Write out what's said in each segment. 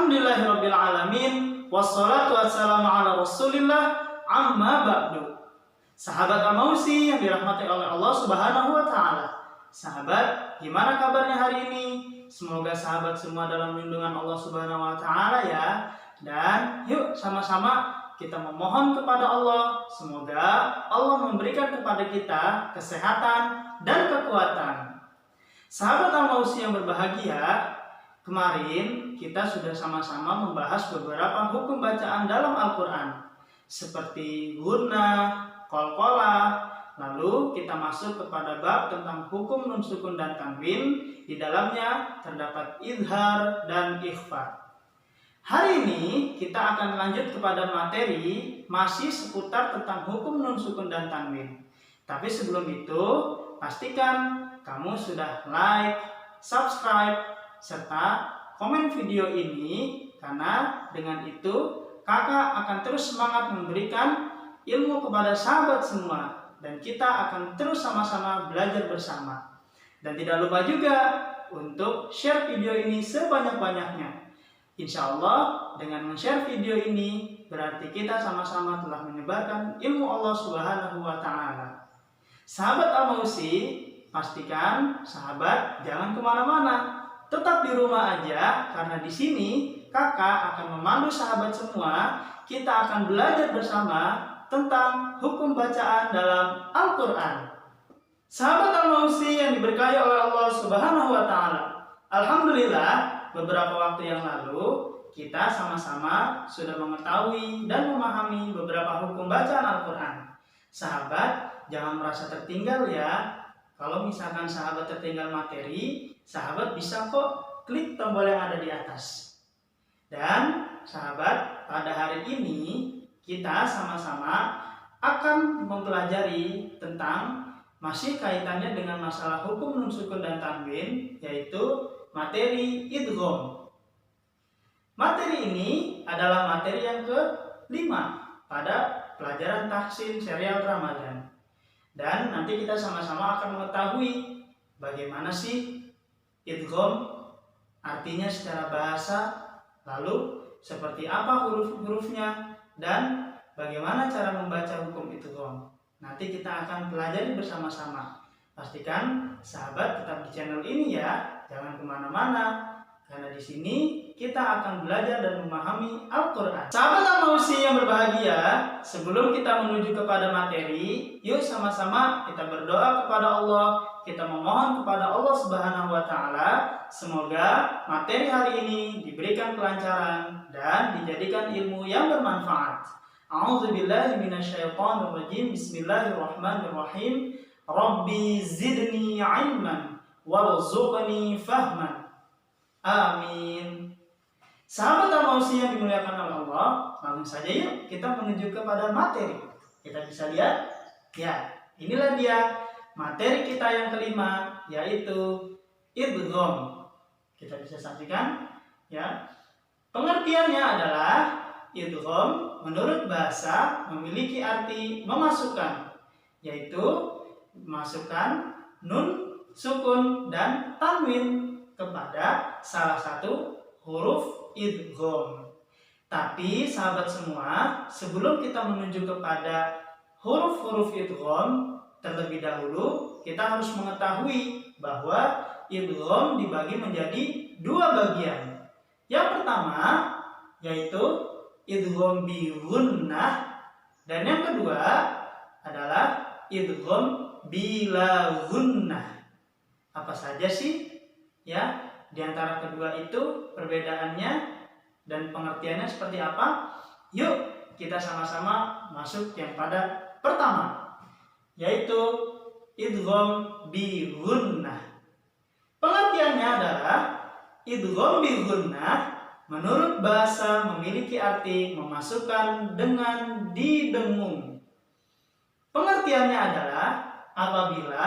Alhamdulillahirabbil alamin wassalatu wassalamu ala Rasulillah amma ba'du. Sahabat Al-Mausi yang dirahmati oleh Allah Subhanahu wa taala. Sahabat, gimana kabarnya hari ini? Semoga sahabat semua dalam lindungan Allah Subhanahu wa taala ya. Dan yuk sama-sama kita memohon kepada Allah, semoga Allah memberikan kepada kita kesehatan dan kekuatan. Sahabat Al-Mausi yang berbahagia, kemarin kita sudah sama-sama membahas beberapa hukum bacaan dalam Al-Quran, seperti gunnah, qalqalah. Lalu kita masuk kepada bab tentang hukum nun sukun dan tanwin. Di dalamnya terdapat izhar dan ikhfa. Hari ini kita akan lanjut kepada materi masih seputar tentang hukum nun sukun dan tanwin. Tapi sebelum itu, pastikan kamu sudah like, subscribe, serta komen video ini, karena dengan itu kakak akan terus semangat memberikan ilmu kepada sahabat semua, dan kita akan terus sama-sama belajar bersama. Dan tidak lupa juga untuk share video ini sebanyak-banyaknya. Insya Allah dengan men-share video ini berarti kita sama-sama telah menyebarkan ilmu Allah Subhanahu wa taala. Sahabat Al-Mausi, pastikan sahabat jangan kemana-mana, tetap di rumah aja, karena di sini kakak akan memandu sahabat semua. Kita akan belajar bersama tentang hukum bacaan dalam Al-Quran. Sahabat Al-Mausi yang diberkahi oleh Allah Subhanahu wa taala. Alhamdulillah, beberapa waktu yang lalu kita sama-sama sudah mengetahui dan memahami beberapa hukum bacaan Al-Quran. Sahabat, jangan merasa tertinggal ya. Kalau misalkan sahabat tertinggal materi, sahabat bisa kok klik tombol yang ada di atas. Dan sahabat, pada hari ini kita sama-sama akan mempelajari tentang masih kaitannya dengan masalah hukum nun sukun dan tanwin, yaitu materi idgham. Materi ini adalah materi yang ke-5 pada pelajaran tahsin serial Ramadan. Dan nanti kita sama-sama akan mengetahui bagaimana sih idgham artinya secara bahasa, lalu seperti apa huruf-hurufnya, dan bagaimana cara membaca hukum idgham. Nanti kita akan pelajari bersama-sama. Pastikan sahabat tetap di channel ini ya, jangan kemana-mana, karena di sini kita akan belajar dan memahami Al-Quran. Sahabat Al-Mausi yang berbahagia, sebelum kita menuju kepada materi, yuk sama-sama kita berdoa kepada Allah, kita memohon kepada Allah Subhanahu wa taala, semoga materi hari ini diberikan kelancaran dan dijadikan ilmu yang bermanfaat. A'udzubillahi minasyaitonirrajim. Bismillahirrahmanirrahim. Rabbi zidni ilman warzuqni fahman. Amin. Sahabat Al-Mausi yang dimuliakan oleh Allah, langsung saja yuk kita menuju kepada materi. Kita bisa lihat, ya, inilah dia materi kita yang kelima, yaitu idgham. Kita bisa saksikan, ya. Pengertiannya adalah idgham menurut bahasa memiliki arti memasukkan, yaitu memasukkan nun sukun dan tanwin kepada salah satu huruf idgham. Tapi sahabat semua, sebelum kita menuju kepada huruf-huruf idgham, terlebih dahulu kita harus mengetahui bahwa idgham dibagi menjadi 2 bagian. Yang pertama yaitu idgham bi gunnah, dan yang kedua adalah idgham bila gunnah. Apa saja sih ya di antara kedua itu perbedaannya dan pengertiannya seperti apa? Yuk kita sama-sama masuk yang pada pertama, yaitu idgham bi gunnah. Pengertiannya adalah idgham bi gunnah menurut bahasa memiliki arti memasukkan dengan didengung. Pengertiannya adalah apabila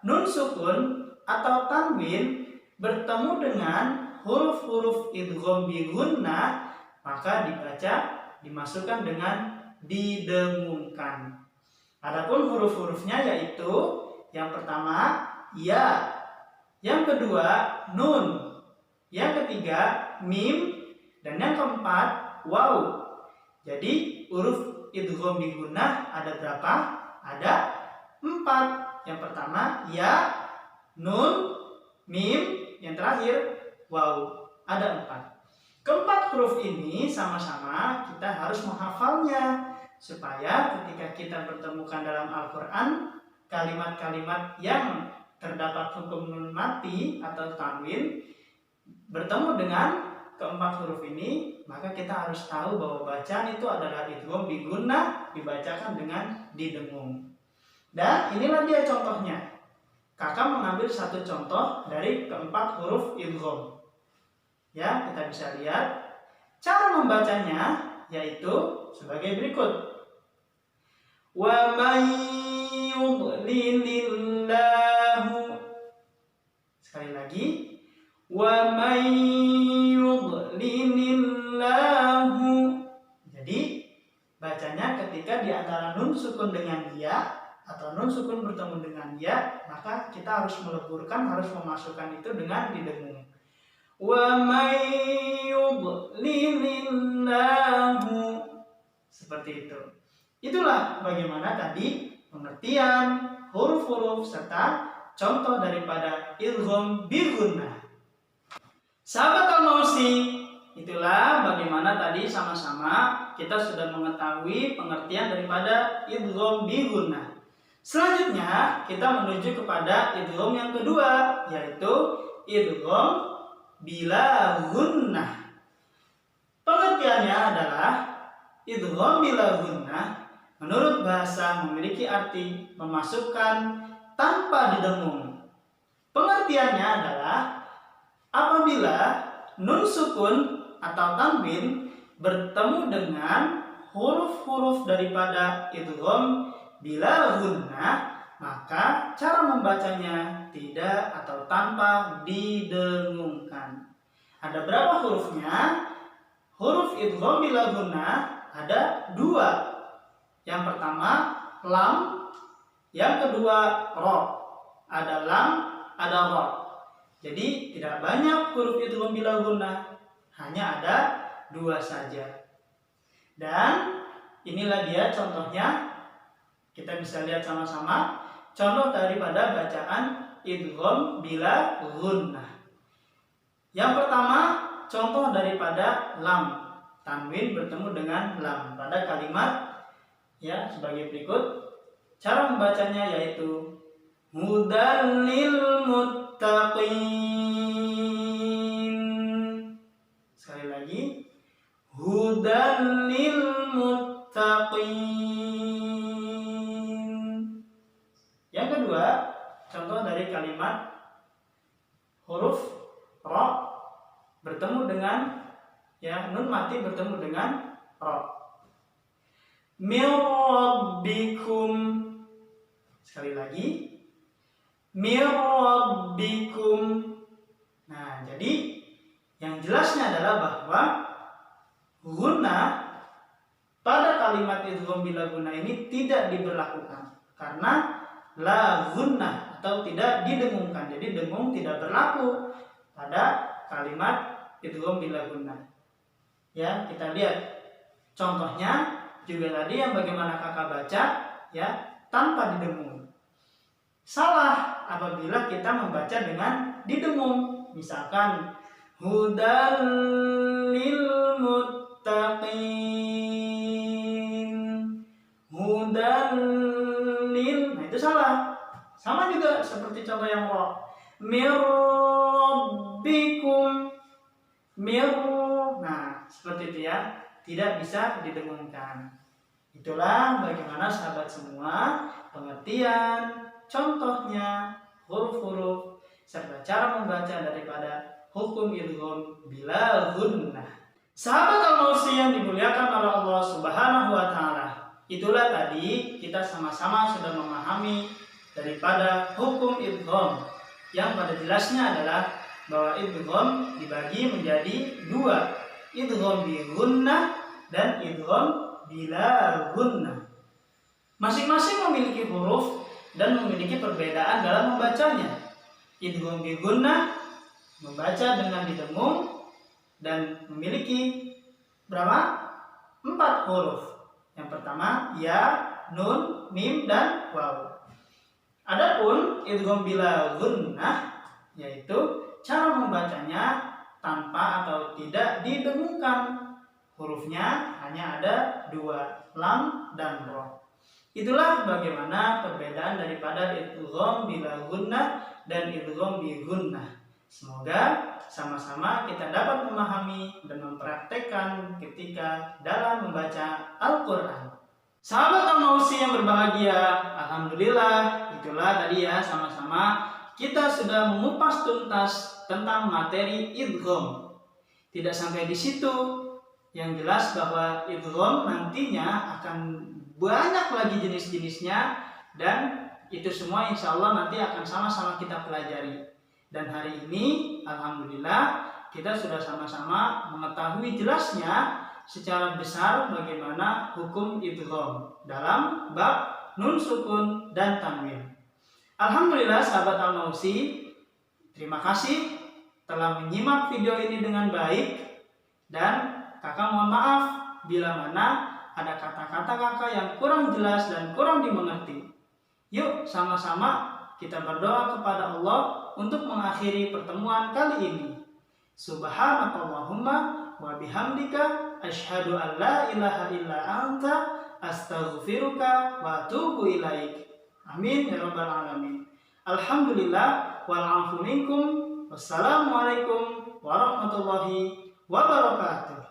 nun sukun atau tanwin bertemu dengan huruf-huruf idgham bi gunnah, maka dimasukkan dengan didengungkan. Adapun huruf-hurufnya yaitu yang pertama ya, yang kedua nun, yang ketiga mim, Dan yang keempat, waw. Jadi huruf idgham bi gunnah ada berapa? Ada 4. Yang pertama ya, nun, mim, yang terakhir waw. Ada 4. Keempat huruf ini sama-sama kita harus menghafalnya supaya ketika kita bertemukan dalam Al-Quran kalimat-kalimat yang terdapat hukum nun mati atau tanwin bertemu dengan keempat huruf ini, maka kita harus tahu bahwa bacaan itu adalah idgham bi gunnah, dibacakan dengan didengung. Dan inilah dia contohnya. Kakak mengambil satu contoh dari keempat huruf idgham. Ya, kita bisa lihat cara membacanya yaitu sebagai berikut. Wa may yudlilillahu. Sekali lagi. Wa may yudlilillahu. Jadi bacanya ketika di antara nun sukun dengan ya atau nun sukun bertemu dengan ya, maka kita harus meleburkan, harus memasukkan itu dengan didengung. Wa may yudlilillahu. Seperti itu. Itulah bagaimana tadi pengertian huruf-huruf serta contoh daripada idgham bi gunnah. Sahabat Al-Mausi, itulah bagaimana tadi sama-sama kita sudah mengetahui pengertian daripada idgham bi gunnah. Selanjutnya kita menuju kepada idgham yang kedua, yaitu idgham bila gunnah. Pengertiannya adalah idgham bila gunnah menurut bahasa memiliki arti memasukkan tanpa didengung. Pengertiannya adalah apabila nun sukun atau tanwin bertemu dengan huruf-huruf daripada idgham bila gunnah, maka cara membacanya tidak atau tanpa didengungkan. Ada berapa hurufnya? Huruf idgham bila gunnah ada 2. Yang pertama lam, yang kedua ro. Ada lam, ada ro. Jadi tidak banyak huruf idgham bila gunnah, hanya ada 2 saja. Dan inilah dia contohnya. Kita bisa lihat sama-sama contoh daripada bacaan idgham bila gunnah. Yang pertama contoh daripada lam, tanwin bertemu dengan lam pada kalimat ya sebagai berikut. Cara membacanya yaitu hudal lil muttaqin. Sekali lagi, hudal lil muttaqin. Yang kedua, contoh dari kalimat huruf ro bertemu dengan ya nun mati bertemu dengan ro. Mir rabbikum. Sekali lagi, mir rabbikum. Nah, jadi yang jelasnya adalah bahwa gunnah pada kalimat idgham bila gunnah ini tidak diberlakukan karena la gunnah atau tidak didengungkan. Jadi dengung tidak berlaku pada kalimat idgham bila gunnah. Ya, kita lihat contohnya juga tadi yang bagaimana kakak baca ya tanpa didengung. Salah apabila kita membaca dengan didengung. Misalkan hudal lil muttaqin, hudal lil. Nah, itu salah. Sama juga seperti contoh yang ro. Mir rabbikum, mir. Nah, seperti itu ya. Tidak bisa didengungkan. Itulah bagaimana sahabat semua pengertian, contohnya, huruf-huruf, serta cara membaca daripada hukum idgham bila gunnah. Sahabat Al-Mausi yang dimuliakan oleh Allah Subhanahu wa Ta'ala, itulah tadi kita sama-sama sudah memahami daripada hukum idgham yang pada jelasnya adalah bahwa idgham dibagi menjadi 2. Idgham bi gunnah dan idgham bila gunnah. Masing-masing memiliki huruf dan memiliki perbedaan dalam membacanya. Idgham bi gunnah membaca dengan didengung, dan memiliki berapa? 4 huruf. Yang pertama ya, nun, mim, dan waw. Adapun idgham bila gunnah, yaitu cara membacanya tanpa atau tidak didengungkan. Hurufnya hanya ada 2, lam dan ro. Itulah bagaimana perbedaan daripada idgham bila gunnah dan idgham bi gunnah. Semoga sama-sama kita dapat memahami dan mempraktekkan ketika dalam membaca Al-Quran. Sahabat Al-Mausi yang berbahagia, alhamdulillah, itulah tadi ya, sama-sama kita sudah mengupas tuntas tentang materi idgham. Tidak sampai di situ, yang jelas bahwa idgham nantinya akan banyak lagi jenis-jenisnya, dan itu semua insya Allah nanti akan sama-sama kita pelajari. Dan hari ini alhamdulillah kita sudah sama-sama mengetahui jelasnya secara besar bagaimana hukum idgham dalam bab nun sukun dan tanwin. Alhamdulillah sahabat Al-Mausi, terima kasih telah menyimak video ini dengan baik, dan kakak mohon maaf bila mana ada kata-kata kakak yang kurang jelas dan kurang dimengerti. Yuk sama-sama kita berdoa kepada Allah untuk mengakhiri pertemuan kali ini. Subhanakallahumma wa bihamdika asyhadu an la ilaha illa anta astaghfiruka wa atubu ilaik. Amin ya rabbal alamin. Alhamdulillah wal afu minkum. Wassalamualaikum warahmatullahi wabarakatuh.